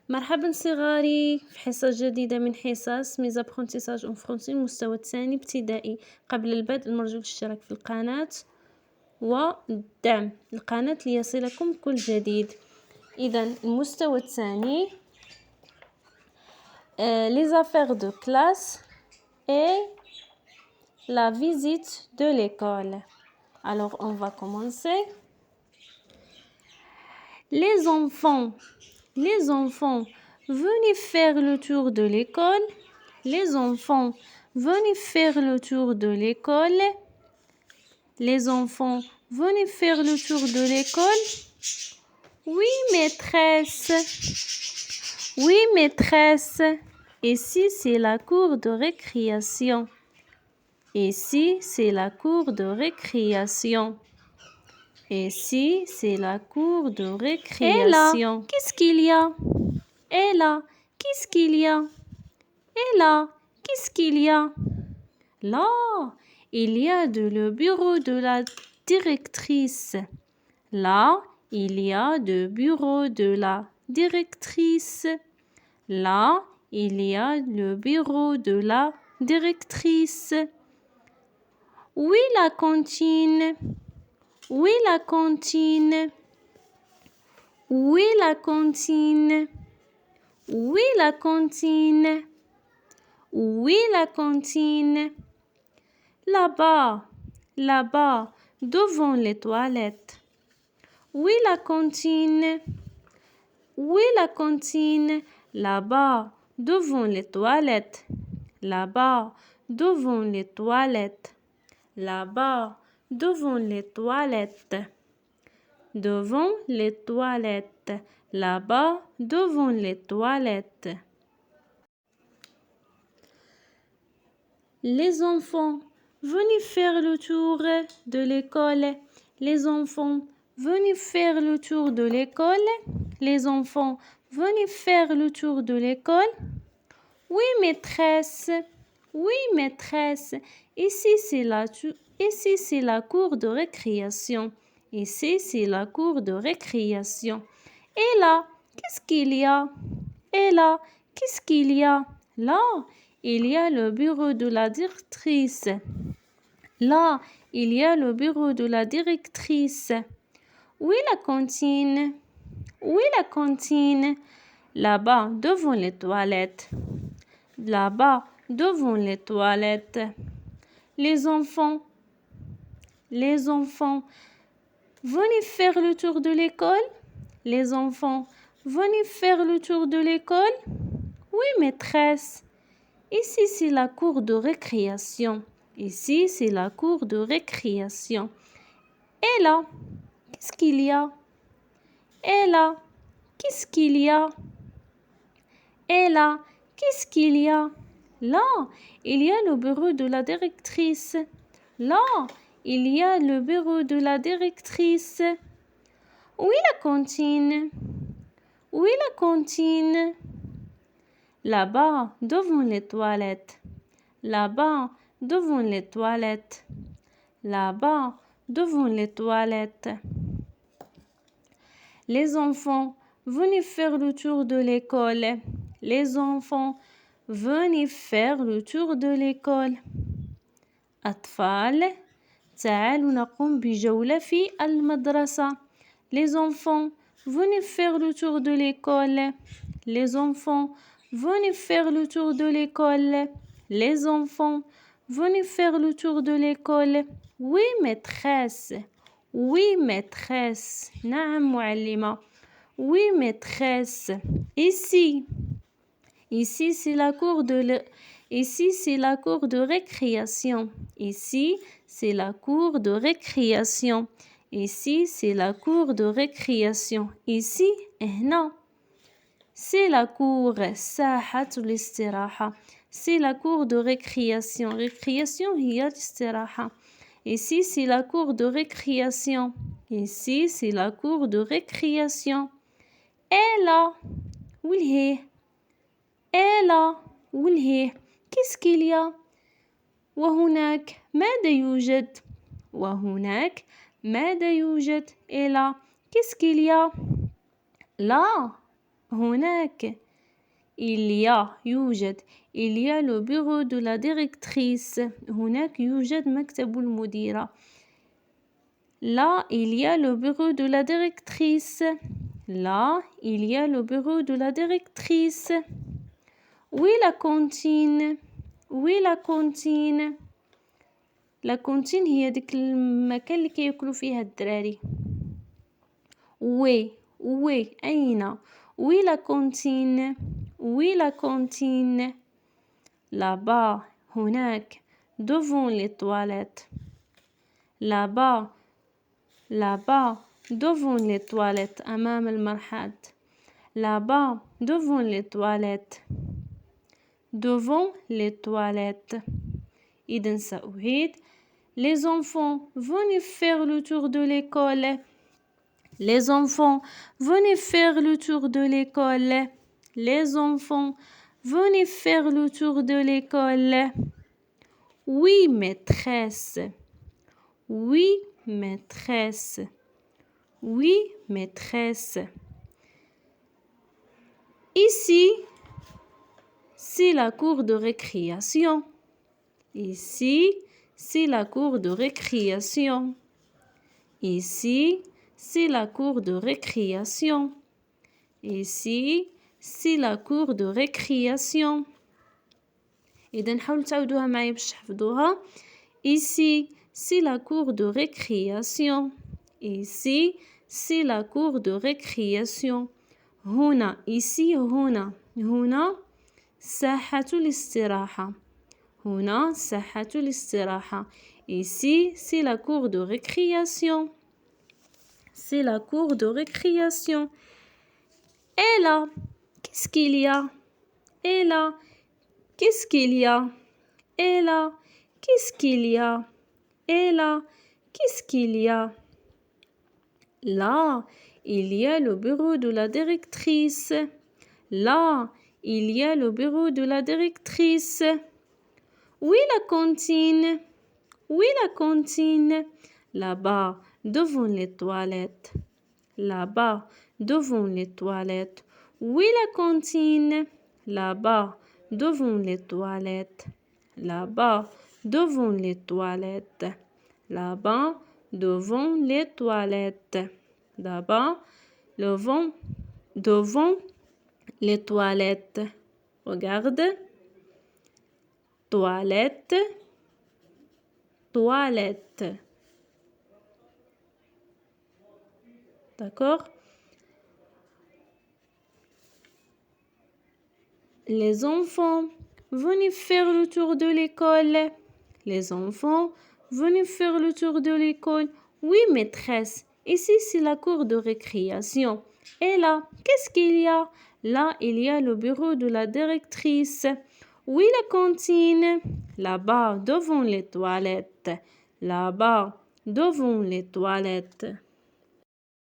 مرحبا صغاري في حصة جديدة من حصص ميز ابرونتيساج اون فرونسي المستوى الثاني ابتدائي. قبل البدء نرجو الاشتراك في القناة والدعم القناة ليصلكم كل جديد. إذا المستوى الثاني les affaires de classe et la visite de l'école. Alors on va commencer. Les enfants, venez faire le tour de l'école. Les enfants, venez faire le tour de l'école. Les enfants, venez faire le tour de l'école. Oui, maîtresse. Oui, maîtresse. Ici, c'est la cour de récréation. Ici, c'est la cour de récréation. Ici, c'est la cour de récréation. Et là, qu'est-ce qu'il y a? Et là, qu'est-ce qu'il y a? Et là, qu'est-ce qu'il y a? Là, il y a le bureau de la directrice. Là, il y a le bureau de la directrice. Là, il y a le bureau de la directrice. Oui, la cantine. Oui, la cantine. Oui, la cantine. Oui, la cantine. Oui, la cantine. Là-bas, là-bas, devant les toilettes. Oui, la cantine. Oui, la cantine. Là-bas, devant les toilettes. Là-bas, devant les toilettes. Là-bas, devant les toilettes. Devant les toilettes. Là-bas, devant les toilettes. Les enfants, venez faire le tour de l'école. Les enfants, venez faire le tour de l'école. Les enfants, venez faire le tour de l'école. Oui, maîtresse. Oui, maîtresse. Ici, c'est la cour de récréation. Ici, c'est la cour de récréation. Et là, qu'est-ce qu'il y a? Et là, qu'est-ce qu'il y a? Là, il y a le bureau de la directrice. Là, il y a le bureau de la directrice. Oui, la cantine. Oui, la cantine. Là-bas, devant les toilettes. Là-bas, devant les toilettes. Les enfants, venez faire le tour de l'école. Les enfants, venez faire le tour de l'école. Oui, maîtresse. Ici, c'est la cour de récréation. Ici, c'est la cour de récréation. Et là, qu'est-ce qu'il y a? Et là, qu'est-ce qu'il y a? Et là, qu'est-ce qu'il y a? Là, il y a le bureau de la directrice. Là, il y a le bureau de la directrice. Oui, la cantine. Oui, la cantine. Là-bas, devant les toilettes. Là-bas, devant les toilettes. Là-bas, devant les toilettes. Les enfants, venez faire le tour de l'école. Les enfants, venez faire le tour de l'école. أطفال تعالوا نقوم بجولة في المدرسة. Les enfants, venez faire le tour de l'école. Les enfants, venez faire le tour de l'école. Les enfants, venez faire le tour de l'école. Oui, maîtresse. Oui, maîtresse. نعم معلمة. Oui, maîtresse. Ici. Ici, c'est la cour Ici, c'est la cour de récréation. Ici, c'est la cour de récréation. Ici, c'est la cour de récréation. Ici, هنا. C'est la cour ساحة الاستراحة. C'est la cour de récréation. Récréation هي الاستراحة. Ici, c'est la cour de récréation. Ici, c'est la cour de récréation. Et là, oui, et là, oui, qu'est-ce qu'il y a? وهناك ماذا يوجد؟ وهناك ماذا يوجد؟ Et là, qu'est-ce qu'il y a? Là, هناك. Il y a يوجد. Il y a le bureau de la directrice. هناك يوجد مكتب المديرة. Là, il y a le bureau de la directrice. Là, il y a le bureau de la directrice. Où est la cantine? Où est la cantine? La cantine هي ديك المكان اللي كياكلوا فيها الدراري. Où أين؟ Où est la cantine? Où est la cantine? Là-bas, هناك. Devant les toilettes. Là-bas, devant les toilettes. أمام المرحاض. Là-bas, devant les toilettes. Devant les toilettes. إذن سأعيد. Les enfants, venez faire le tour de l'école. Les enfants, venez faire le tour de l'école. Les enfants, venez faire le tour de l'école. Oui, maîtresse. Oui, maîtresse. Oui, maîtresse. Ici, c'est la cour de récréation. Ici, c'est la cour de récréation. Ici, c'est la cour de récréation. Ici, c'est la cour de récréation. إذا نحاولوا تعاودوها معايا باش تحفظوها. Ici, c'est la cour de récréation. Ici, c'est la cour de récréation. هنا ici هنا ساحة الاستراحة. هنا ساحة الاستراحة. Ici, c'est la cour de récréation. C'est la cour de récréation. Et là, qu'est-ce qu'il y a? Et là, qu'est-ce qu'il y a? Et là, qu'est-ce qu'il y a? Et là, qu'est-ce qu'il y a? Là, il y a le bureau de la directrice. Là, il y a le bureau de la directrice. Où est la cantine? Où est la cantine? Là-bas, devant les toilettes. Là-bas, devant les toilettes. Où est la cantine? Là-bas, devant les toilettes. Là-bas, devant les toilettes. Là-bas, devant les toilettes. Là-bas, devant les toilettes. Regarde. Toilette. Toilette. D'accord? Les enfants, venez faire le tour de l'école. Les enfants, venez faire le tour de l'école. Oui, maîtresse. Ici, c'est la cour de récréation. Et là, qu'est-ce qu'il y a? Là, il y a le bureau de la directrice. Où est la cantine? Là-bas, devant les toilettes. Là-bas, devant les toilettes.